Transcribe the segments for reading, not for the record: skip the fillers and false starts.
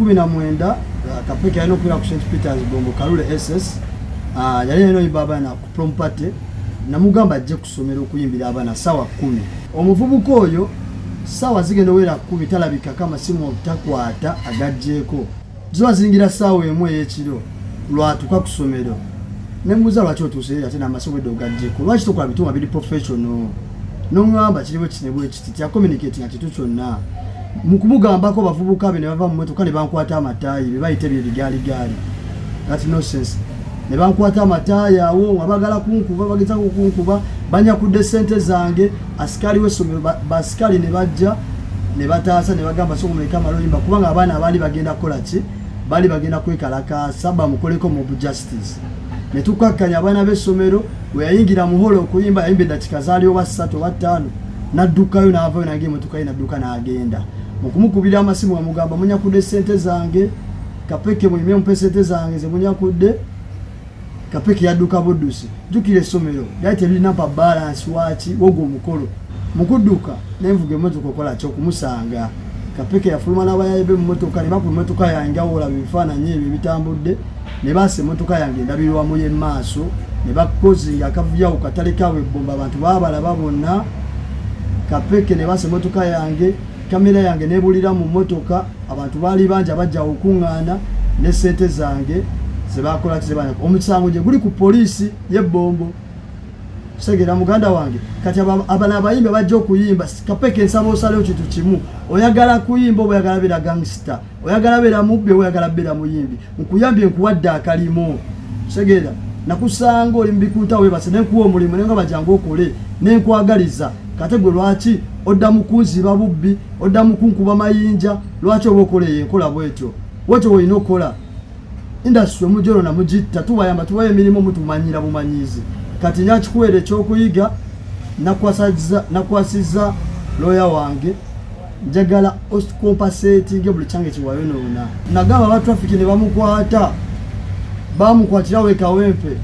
19 Kapeke yano kwira ku St Peters Bombo Kalule SS yali eno ibaba na ku prom party namugamba ajje kusomera okuyimbira abana sawa 10 omuvubuka oyo sawa zigenda wera 10 talabika kama simu takwata agajjeko ziba zingira sawa emwe y'ekiro lwatuka kusomero nembuza lwaki otuseera tena amasomo edogajjeko lwaki tokola bituma biri professional n'ongamba kiriwe kinebwe ekiti ya communicate nga kitu kyonna mukumugambako bavubuka be ne bava mu motoka ne bankwata amatayi be bayite bye bigaaligaali that nonsense ne bankwata amatayi awo abagala kunkuba bageza kunkuba banyakudde sente zange askari wesomero baskari ne bajja ne bataasa ne bagamba so kumuleka maloyimba kubanga abaana abali bagenda kola ki bali bagenda kwekalaka saba mukoleko mu justice ne tukakkanya abaana b'essomero we yayingira muholo okuyimba yayimba eddakiika zaaliwo ba 3 oba 5 n'addukayo n'avayo n'agenda emmotoka ye n'adduka n'agenda mukumukubira amasimu bamugamba munyakudde sente zange Kapeke mulime mumpe sente zange ze munyakudde Kapeke yadduka buddusi jukira essomero yayite lirina pa balance waaki wogwo omukolo mukudduka nenvuga emmotoka okola kyo kumusanga Kapeke yafuluma n'abayayebe mu mmotoka ne bakuba emmotoka yange awola bifaananyi ebyo bitambudde ne baasa emmotoka yange endabirwamu y'emmaaso ne bakozinga akavuyawo katale kaabwe ebbomba abantu baabalaba bonna Kapeke ne baasa emmotoka yange kamera yange nebulira mu mmotoka abantu baali banja bajja okuŋŋaana ne sente zange ze bakola kizebanya omusango gye guli ku poliisi y'ebbombo segera muganda wange kati abana abayimba bajja okuyimba Kapeke nsaba osalewo kintu kimu oyagala kuyimba oba oyagala beera gangster oyagala beera mubbi oba oyagala beera muyimbi nkuyambye nkuwadde akalimo segera nakusanga oli mbikuuta webase nenkuwa omulimu nenga bajanga okole nenkwagaliza kate gwe lwaki oddamu kunziba bubbi oddamu kunkuba mayinja lwaki oba okoleye enkola bwetyo wetyo olina okola industry omujolo namugitta tubayamba tubaye emirimu mutumanyira bumanyizi kati nyakikuwere ekyokuyiga nakwasiza lawyer wange njagala compensating buli kyange kiwayonoona nagamba ba traffic ne bamukwata bamukwatira wekawempe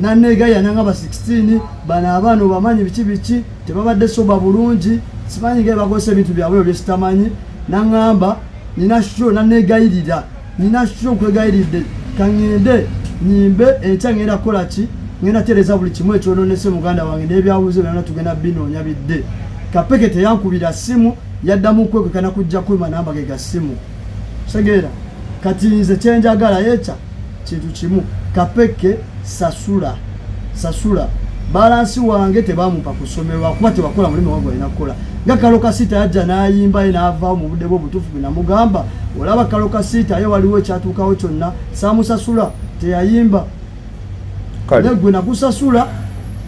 nanegaya nangaba 16 bana abantu bamanyi biki tebabadde soba bulungi simanyi nge bagose ebintu byabwe byesitamanyi nangamba nina show nanegayirira nina show kwegayiride kangende nyimbe ekyangenda kola ki ngenda tereza buli kimwe ekyononese muganda wange n'ebyabuze byonna tugenda binoonya bidde Kapeke teyankubira simu yaddamu kwekekana kujja kwima namba ge ga simu segera kati nze kyenjagala yecha kintu kimu Kapeke sasula balansi wange tebamupa kusomerwa kuba tebakola mulimu wange alina kukola nga Kaloka Sita yajja n'ayimba n'ava mu budde bw'obutuufu namugamba olaba Kaloka Sita ye waliwo ekyatuukawo kyonna saamusasula teyayimba negwe nakusasula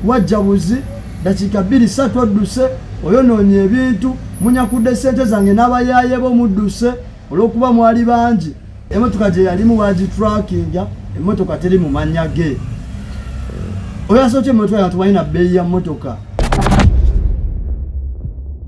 wajja buzi dakiika 2-3 odduse oyonoonye ebintu munyakudde sente zange n'abayaye bomudduse olw'okuba mwali bangi emmotoka gye yalimu bagitrackinga emmotoka teri mu mannya ge oyo asooka emmotoka yatubalina bbeeyi ya mmotoka